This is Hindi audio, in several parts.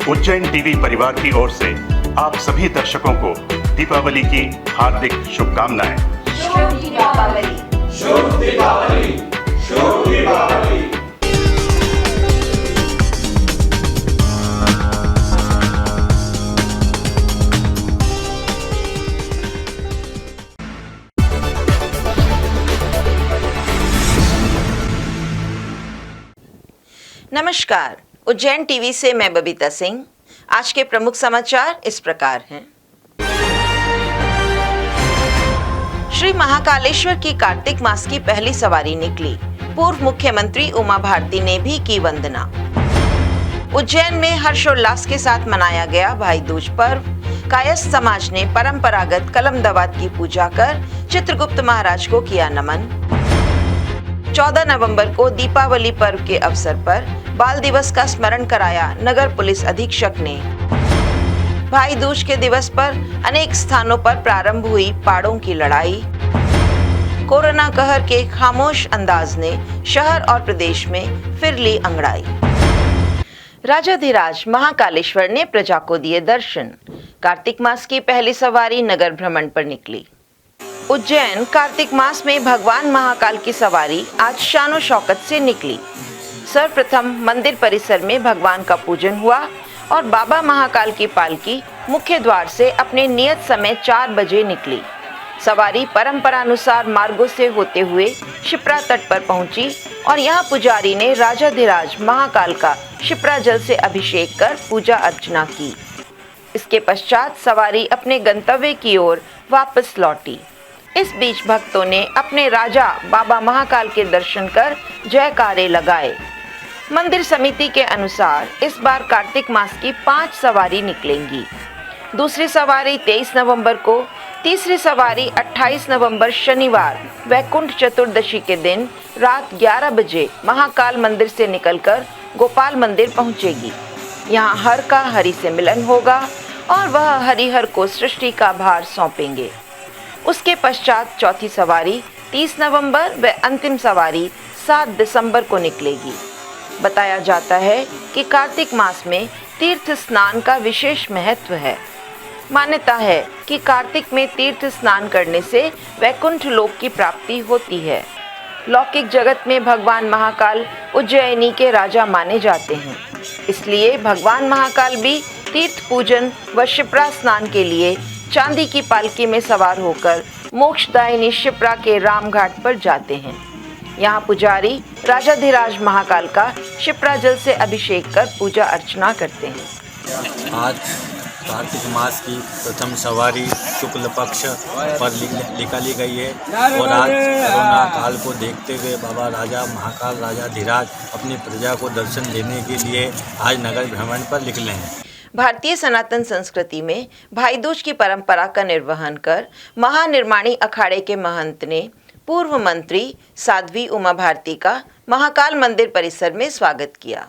उज्जैन टीवी परिवार की ओर से आप सभी दर्शकों को दीपावली की हार्दिक शुभकामनाएं। शुभ दीपावली। शुभ दीपावली। शुभ दीपावली। नमस्कार, उज्जैन टीवी से मैं बबीता सिंह। आज के प्रमुख समाचार इस प्रकार हैं। श्री महाकालेश्वर की कार्तिक मास की पहली सवारी निकली। पूर्व मुख्यमंत्री उमा भारती ने भी की वंदना। उज्जैन में हर्षोल्लास के साथ मनाया गया भाई दूज पर्व। कायस्थ समाज ने परंपरागत कलम दवात की पूजा कर चित्रगुप्त महाराज को किया नमन। 14 नवंबर को दीपावली पर्व के अवसर पर बाल दिवस का स्मरण कराया नगर पुलिस अधीक्षक ने। भाई दूज के दिवस पर अनेक स्थानों पर प्रारंभ हुई पाड़ों की लड़ाई। कोरोना कहर के खामोश अंदाज ने शहर और प्रदेश में फिर ली अंगड़ाई। राजाधिराज महाकालेश्वर ने प्रजा को दिए दर्शन। कार्तिक मास की पहली सवारी नगर भ्रमण पर निकली। उज्जैन कार्तिक मास में भगवान महाकाल की सवारी आज शानो शौकत से निकली। सर्वप्रथम मंदिर परिसर में भगवान का पूजन हुआ और बाबा महाकाल की पालकी मुख्य द्वार से अपने नियत समय 4 बजे निकली। सवारी परंपरानुसार मार्गों से होते हुए शिप्रा तट पर पहुंची और यहां पुजारी ने राजाधिराज महाकाल का शिप्रा जल से अभिषेक कर पूजा अर्चना की। इसके पश्चात सवारी अपने गंतव्य की ओर वापस लौटी। इस बीच भक्तों ने अपने राजा बाबा महाकाल के दर्शन कर जयकारे लगाए। मंदिर समिति के अनुसार इस बार कार्तिक मास की 5 सवारी निकलेंगी। दूसरी सवारी 23 नवंबर को, तीसरी सवारी 28 नवंबर शनिवार वैकुंठ चतुर्दशी के दिन रात 11 बजे महाकाल मंदिर से निकलकर गोपाल मंदिर पहुंचेगी। यहाँ हर का हरि से मिलन होगा और वह हरिहर को सृष्टि का भार सौंपेंगे। उसके पश्चात चौथी सवारी 30 नवंबर व अंतिम सवारी 7 दिसंबर को निकलेगी। बताया जाता है कि कार्तिक मास में तीर्थ स्नान का विशेष महत्व है। मान्यता है कि कार्तिक में तीर्थ स्नान करने से वैकुंठ लोक की प्राप्ति होती है। लौकिक जगत में भगवान महाकाल उज्जैनी के राजा माने जाते हैं, इसलिए भगवान महाकाल भी तीर्थ पूजन व शिप्रा स्नान के लिए चांदी की पालकी में सवार होकर मोक्षदायिनी शिप्रा के रामघाट पर जाते हैं। यहाँ पुजारी राजाधिराज महाकाल का शिप्रा जल से अभिषेक कर पूजा अर्चना करते हैं। आज कार्तिक मास की प्रथम सवारी शुक्ल पक्ष पर निकाली गई है और आज कोरोना काल को देखते हुए बाबा राजा महाकाल राजाधिराज अपनी प्रजा को दर्शन देने के लिए आज नगर भ्रमण पर निकले हैं। भारतीय सनातन संस्कृति में भाई दूज की परंपरा का निर्वहन कर महानिर्माणी अखाड़े के महंत ने पूर्व मंत्री साध्वी उमा भारती का महाकाल मंदिर परिसर में स्वागत किया।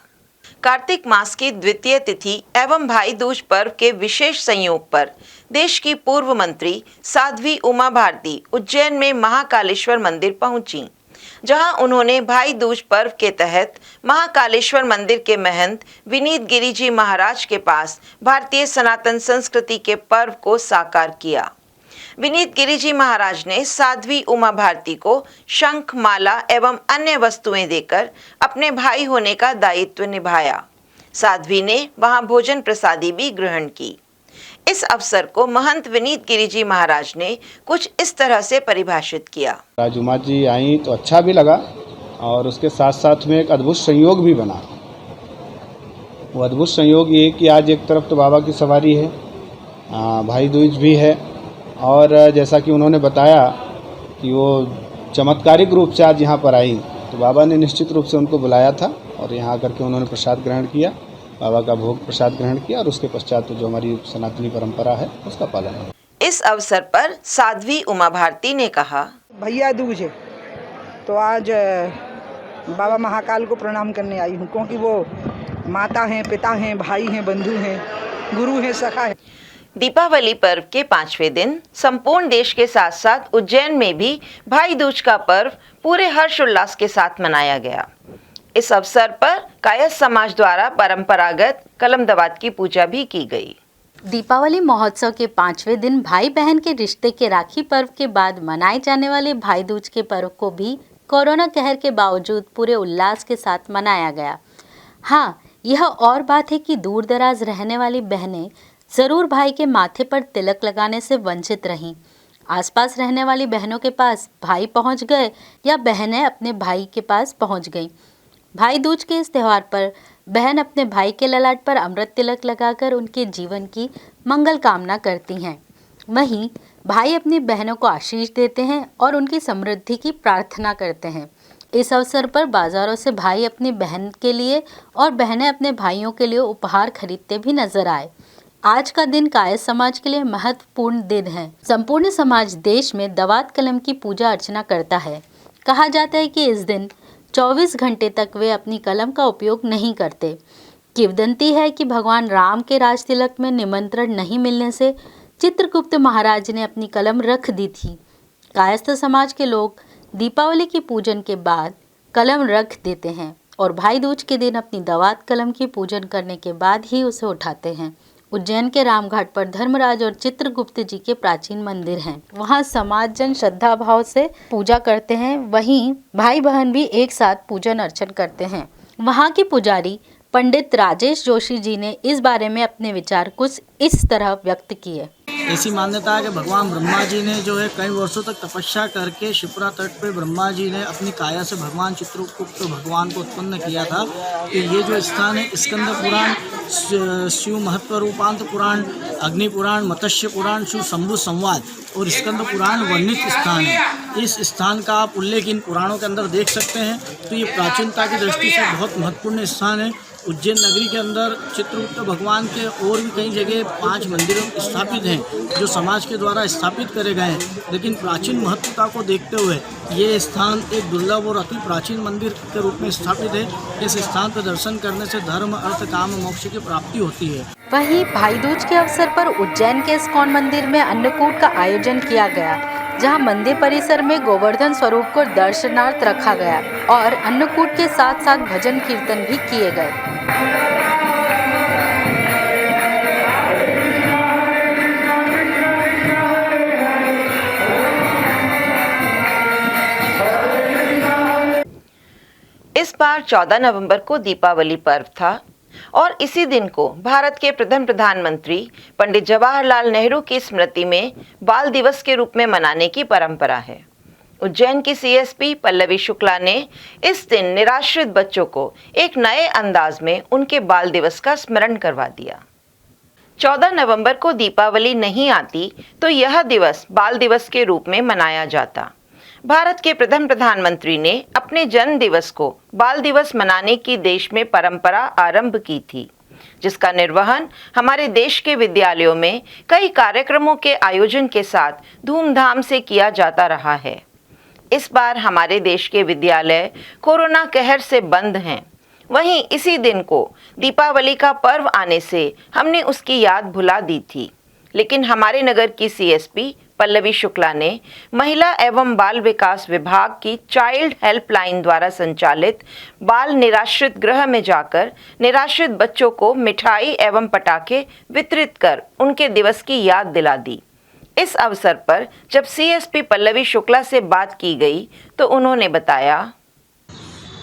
कार्तिक मास की द्वितीय तिथि एवं भाई दूज पर्व के विशेष संयोग पर देश की पूर्व मंत्री साध्वी उमा भारती उज्जैन में महाकालेश्वर मंदिर पहुंची, जहां उन्होंने भाई दूज पर्व के तहत महाकालेश्वर मंदिर के महंत विनीत गिरि जी महाराज के पास भारतीय सनातन संस्कृति के पर्व को साकार किया। विनीत गिरि जी महाराज ने साध्वी उमा भारती को शंख, माला एवं अन्य वस्तुएं देकर अपने भाई होने का दायित्व निभाया। साध्वी ने वहां भोजन प्रसादी भी ग्रहण की। इस अवसर को महंत विनीत गिरि जी महाराज ने कुछ इस तरह से परिभाषित किया। राजुमा जी आई तो अच्छा भी लगा और उसके साथ साथ में एक अद्भुत संयोग भी बना। वो अद्भुत संयोग ये कि आज एक तरफ तो बाबा की सवारी है, भाई दूज भी है और जैसा कि उन्होंने बताया कि वो चमत्कारिक रूप से आज यहाँ पर आई, तो बाबा ने निश्चित रूप से उनको बुलाया था और यहाँ आकर के उन्होंने प्रसाद ग्रहण किया, बाबा का भोग प्रसाद ग्रहण किया और उसके पश्चात जो हमारी सनातनी परंपरा है उसका पालन है। इस अवसर पर साध्वी उमा भारती ने कहा, भैया दूज है तो आज बाबा महाकाल को प्रणाम करने आई हूँ, क्योंकि वो माता हैं, पिता हैं, भाई हैं, बंधु हैं, गुरु हैं, सखा है। दीपावली पर्व के 5वें दिन संपूर्ण देश के साथ साथ उज्जैन में भी भाई दूज का पर्व पूरे हर्षोल्लास के साथ मनाया गया। इस अवसर पर कायस्थ समाज द्वारा परंपरागत कलम दवात की पूजा भी की गई। दीपावली महोत्सव के 5वें दिन भाई बहन के रिश्ते के राखी पर्व के बाद मनाए जाने वाले भाई दूज के पर्व को भी कोरोना कहर के बावजूद पूरे उल्लास के साथ मनाया गया। हाँ, यह और बात है कि दूर दराज रहने वाली बहनें जरूर भाई के माथे पर तिलक लगाने से वंचित रहीं। आसपास रहने वाली बहनों के पास भाई पहुंच गए या बहनें अपने भाई के पास पहुंच गईं। भाई दूज के इस त्यौहार पर बहन अपने भाई के ललाट पर अमृत तिलक लगाकर उनके जीवन की मंगल कामना करती हैं। वहीं भाई अपनी बहनों को आशीष देते हैं और उनकी समृद्धि की प्रार्थना करते हैं। इस अवसर पर बाजारों से भाई अपनी बहन के लिए और बहनें अपने भाइयों के लिए उपहार खरीदते भी नजर आए। आज का दिन कायस्थ समाज के लिए महत्वपूर्ण दिन है। संपूर्ण समाज देश में दवात कलम की पूजा अर्चना करता है। कहा जाता है कि इस दिन 24 घंटे तक वे अपनी कलम का उपयोग नहीं करते। किंवदंती है कि भगवान राम के राज तिलक में निमंत्रण नहीं मिलने से चित्रगुप्त महाराज ने अपनी कलम रख दी थी। कायस्थ समाज के लोग दीपावली की पूजन के बाद कलम रख देते हैं और भाई दूज के दिन अपनी दवात कलम की पूजन करने के बाद ही उसे उठाते हैं। उज्जैन के रामघाट पर धर्मराज और चित्रगुप्त जी के प्राचीन मंदिर हैं। वहां समाज जन श्रद्धा भाव से पूजा करते हैं। वहीं भाई बहन भी एक साथ पूजन अर्चन करते हैं। वहां के पुजारी पंडित राजेश जोशी जी ने इस बारे में अपने विचार कुछ इस तरह व्यक्त किए। ऐसी मान्यता है कि भगवान ब्रह्मा जी ने जो है कई वर्षों तक तपस्या करके शिप्रा तट पे ब्रह्मा जी ने अपनी काया से भगवान चित्रगुप्त भगवान को उत्पन्न किया था। कि ये जो स्थान है स्कंद पुराण, शिव महत्व रूपांत पुराण, अग्नि पुराण, मत्स्य पुराण, शिव शंभु संवाद और स्कंद पुराण वर्णित स्थान है। इस स्थान का आप उल्लेख इन पुराणों के अंदर देख सकते हैं। तो ये प्राचीनता की दृष्टि से बहुत महत्वपूर्ण स्थान है। उज्जैन नगरी के अंदर चित्रगुप्त भगवान के और भी कई जगह 5 मंदिर स्थापित हैं जो समाज के द्वारा स्थापित करे गए हैं। लेकिन प्राचीन महत्वता को देखते हुए ये स्थान एक दुर्लभ और अति प्राचीन मंदिर के रूप में स्थापित है। इस स्थान पर दर्शन करने से धर्म, अर्थ, काम, मोक्ष की प्राप्ति होती है। वहीं भाई दूज के अवसर पर उज्जैन के इस्कॉन मंदिर में अन्नकूट का आयोजन किया गया, जहां मंदिर परिसर में गोवर्धन स्वरूप को दर्शनार्थ रखा गया और अन्नकूट के साथ साथ भजन कीर्तन भी किए गए। इस बार 14 नवंबर को दीपावली पर्व था और इसी दिन को भारत के प्रथम प्रधानमंत्री पंडित जवाहरलाल नेहरू की स्मृति में बाल दिवस के रूप में मनाने की परंपरा है। उज्जैन की सीएसपी पल्लवी शुक्ला ने इस दिन निराश्रित बच्चों को एक नए अंदाज में उनके बाल दिवस का स्मरण करवा दिया। 14 नवंबर को दीपावली नहीं आती तो यह दिवस बाल दिवस के रूप में मनाया जाता। भारत के प्रथम प्रधानमंत्री ने अपने जन्म दिवस को बाल दिवस मनाने की देश में परंपरा आरंभ की थी, जिसका निर्वहन हमारे देश के विद्यालयों में कई कार्यक्रमों के आयोजन के साथ धूमधाम से किया जाता रहा है। इस बार हमारे देश के विद्यालय कोरोना कहर से बंद हैं। वहीं इसी दिन को दीपावली का पर्व आने से हमने उसकी याद भुला दी थी। लेकिन हमारे नगर की सीएसपी पल्लवी शुक्ला ने महिला एवं बाल विकास विभाग की चाइल्ड हेल्पलाइन द्वारा संचालित बाल निराश्रित गृह में जाकर निराश्रित बच्चों को मिठाई एवं पटाखे वितरित कर उनके दिवस की याद दिला दी। इस अवसर पर जब सीएसपी पल्लवी शुक्ला से बात की गई तो उन्होंने बताया,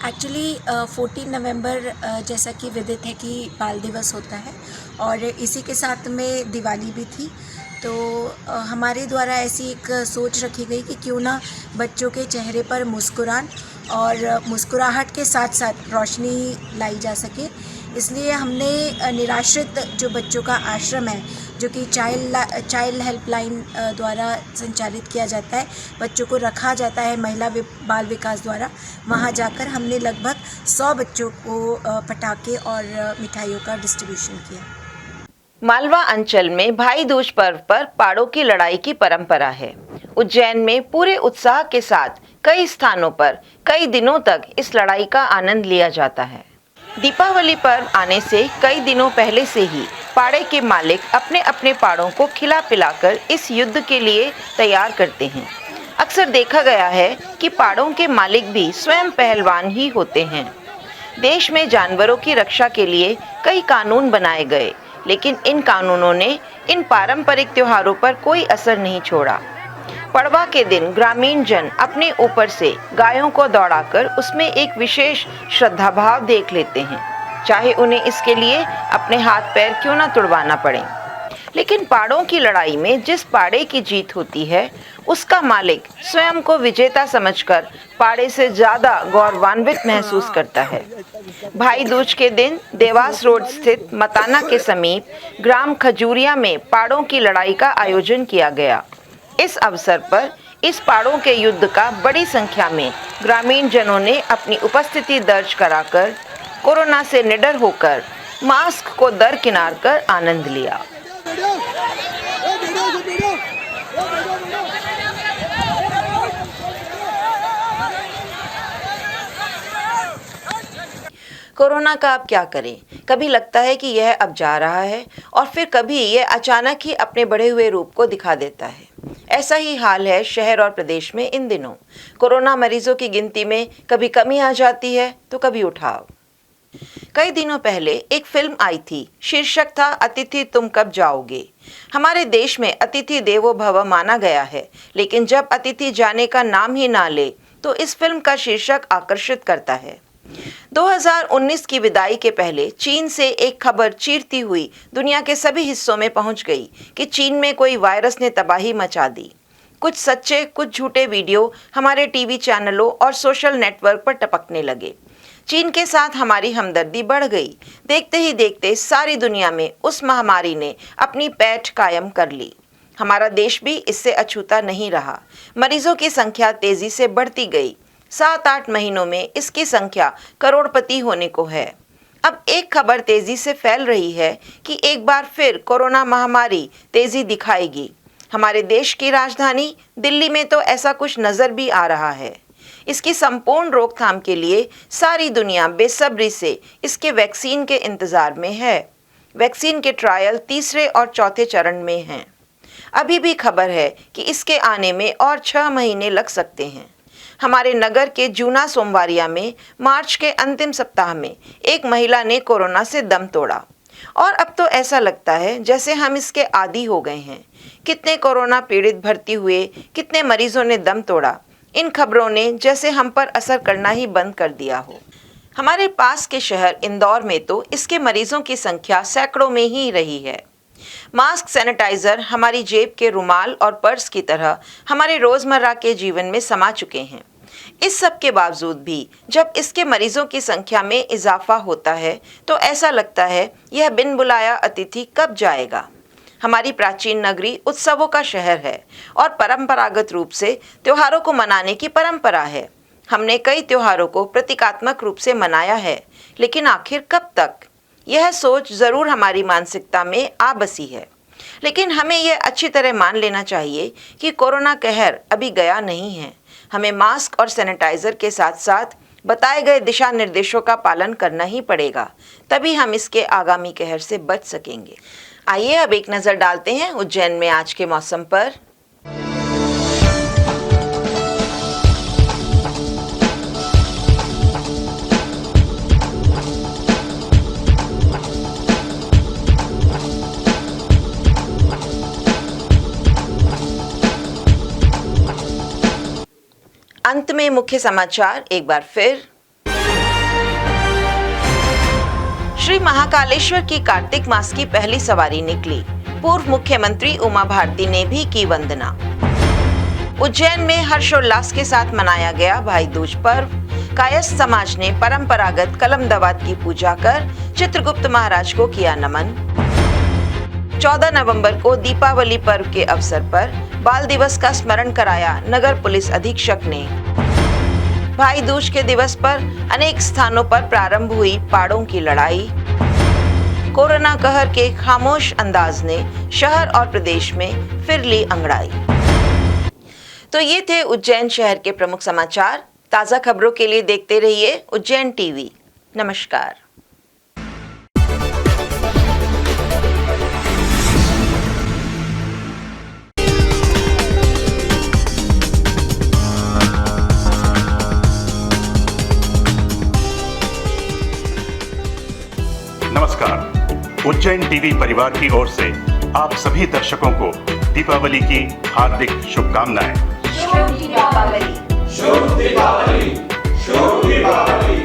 एक्चुअली 14 नवंबर जैसा कि विदित है कि बाल दिवस होता है और इसी के साथ में दिवाली भी थी। तो हमारे द्वारा ऐसी एक सोच रखी गई कि क्यों ना बच्चों के चेहरे पर मुस्कुराहट और मुस्कुराहट के साथ साथ रोशनी लाई जा सके। इसलिए हमने निराश्रित जो बच्चों का आश्रम है, जो कि चाइल्ड हेल्पलाइन द्वारा संचालित किया जाता है, बच्चों को रखा जाता है महिला बाल विकास द्वारा, वहां जाकर हमने लगभग 100 बच्चों को पटाखे और मिठाइयों का डिस्ट्रीब्यूशन किया। मालवा अंचल में भाई दूज पर्व पर पाड़ों की लड़ाई की परंपरा है। उज्जैन में पूरे उत्साह के साथ कई स्थानों पर कई दिनों तक इस लड़ाई का आनंद लिया जाता है। दीपावली पर्व आने से कई दिनों पहले से ही पाड़े के मालिक अपने अपने पाड़ों को खिला पिलाकर इस युद्ध के लिए तैयार करते हैं। अक्सर देखा गया है कि पाड़ों के मालिक भी स्वयं पहलवान ही होते हैं। देश में जानवरों की रक्षा के लिए कई कानून बनाए गए, लेकिन इन कानूनों ने इन पारंपरिक त्योहारों पर कोई असर नहीं छोड़ा। पड़वा के दिन ग्रामीण जन अपने ऊपर से गायों को दौड़ाकर उसमें एक विशेष श्रद्धाभाव देख लेते हैं, चाहे उन्हें इसके लिए अपने हाथ पैर क्यों न तुड़वाना पड़े। लेकिन पाड़ों की लड़ाई में जिस पाड़े की जीत होती है, उसका मालिक स्वयं को विजेता समझकर पाड़े से ज्यादा गौरवान्वित महसूस करता है। भाई दूज के दिन देवास रोड स्थित मताना के समीप ग्राम खजूरिया में पाड़ों की लड़ाई का आयोजन किया गया। इस अवसर पर इस पाड़ों के युद्ध का बड़ी संख्या में ग्रामीण जनों ने अपनी उपस्थिति दर्ज कराकर कोरोना से निडर होकर मास्क को दरकिनार कर आनंद लिया। कोरोना का अब क्या करें? कभी लगता है कि यह अब जा रहा है और फिर कभी यह अचानक ही अपने बढ़े हुए रूप को दिखा देता है। ऐसा ही हाल है शहर और प्रदेश में इन दिनों। कोरोना मरीजों की गिनती में कभी कमी आ जाती है तो कभी उठाव। कई दिनों पहले एक फिल्म आई थी, शीर्षक था अतिथि तुम कब जाओगे। हमारे देश में अतिथि देवो भव माना गया है, लेकिन जब अतिथि जाने का नाम ही ना ले तो इस फिल्म का शीर्षक आकर्षित करता है। 2019 की विदाई के पहले चीन से एक खबर चीरती हुई दुनिया के सभी हिस्सों में पहुंच गई कि चीन में कोई वायरस ने तबाही मचा दी। कुछ सच्चे कुछ झूठे वीडियो हमारे टीवी चैनलों और सोशल नेटवर्क पर टपकने लगे। चीन के साथ हमारी हमदर्दी बढ़ गई। देखते ही देखते सारी दुनिया में उस महामारी ने अपनी पैठ कायम कर ली। हमारा देश भी इससे अछूता नहीं रहा। मरीजों की संख्या तेजी से बढ़ती गई। 7-8 महीनों में इसकी संख्या करोड़पति होने को है। अब एक खबर तेजी से फैल रही है कि एक बार फिर कोरोना महामारी तेजी दिखाएगी। हमारे देश की राजधानी दिल्ली में तो ऐसा कुछ नजर भी आ रहा है। इसकी संपूर्ण रोकथाम के लिए सारी दुनिया बेसब्री से इसके वैक्सीन के इंतजार में है। वैक्सीन के ट्रायल 3रे और 4थे चरण में हैं। अभी भी खबर है कि इसके आने में और 6 महीने लग सकते हैं। हमारे नगर के जूना सोमवारिया में मार्च के अंतिम सप्ताह में एक महिला ने कोरोना से दम तोड़ा और अब तो ऐसा लगता है जैसे हम इसके आदी हो गए हैं। कितने कोरोना पीड़ित भर्ती हुए, कितने मरीजों ने दम तोड़ा, इन खबरों ने जैसे हम पर असर करना ही बंद कर दिया हो। हमारे पास के शहर इंदौर में तो इसके मरीजों की संख्या सैकड़ों में ही रही है। मास्क, सैनिटाइजर हमारी जेब के रुमाल और पर्स की तरह हमारे रोजमर्रा के जीवन में समा चुके हैं। इस सब के बावजूद भी जब इसके मरीजों की संख्या में इजाफा होता है तो ऐसा लगता है यह बिन बुलाया अतिथि कब जाएगा। हमारी प्राचीन नगरी उत्सवों का शहर है और परंपरागत रूप से त्योहारों को मनाने की परंपरा है। हमने कई त्योहारों को प्रतीकात्मक रूप से मनाया है, लेकिन आखिर कब तक? यह सोच जरूर हमारी मानसिकता में आ बसी है, लेकिन हमें यह अच्छी तरह मान लेना चाहिए कि कोरोना कहर अभी गया नहीं है। हमें मास्क और सैनिटाइजर के साथ साथ बताए गए दिशा निर्देशों का पालन करना ही पड़ेगा, तभी हम इसके आगामी कहर से बच सकेंगे। आइए अब एक नजर डालते हैं उज्जैन में आज के मौसम पर। अंत में मुख्य समाचार एक बार फिर। श्री महाकालेश्वर की कार्तिक मास की पहली सवारी निकली। पूर्व मुख्यमंत्री उमा भारती ने भी की वंदना। उज्जैन में हर्षोल्लास के साथ मनाया गया भाई दूज पर्व। कायस्थ समाज ने परंपरागत कलमदवात की पूजा कर चित्रगुप्त महाराज को किया नमन। 14 नवंबर को दीपावली पर्व के अवसर पर बाल दिवस का स्मरण कराया नगर पुलिस अधीक्षक ने। भाई दूज के दिवस पर अनेक स्थानों पर प्रारंभ हुई पाड़ों की लड़ाई। कोरोना कहर के खामोश अंदाज ने शहर और प्रदेश में फिर ली अंगड़ाई। तो ये थे उज्जैन शहर के प्रमुख समाचार। ताज़ा खबरों के लिए देखते रहिए उज्जैन टीवी। नमस्कार। नमस्कार। उज्जैन टीवी परिवार की ओर से आप सभी दर्शकों को दीपावली की हार्दिक शुभकामनाएं। शुभ दीपावली। शुभ दीपावली। शुभ दीपावली।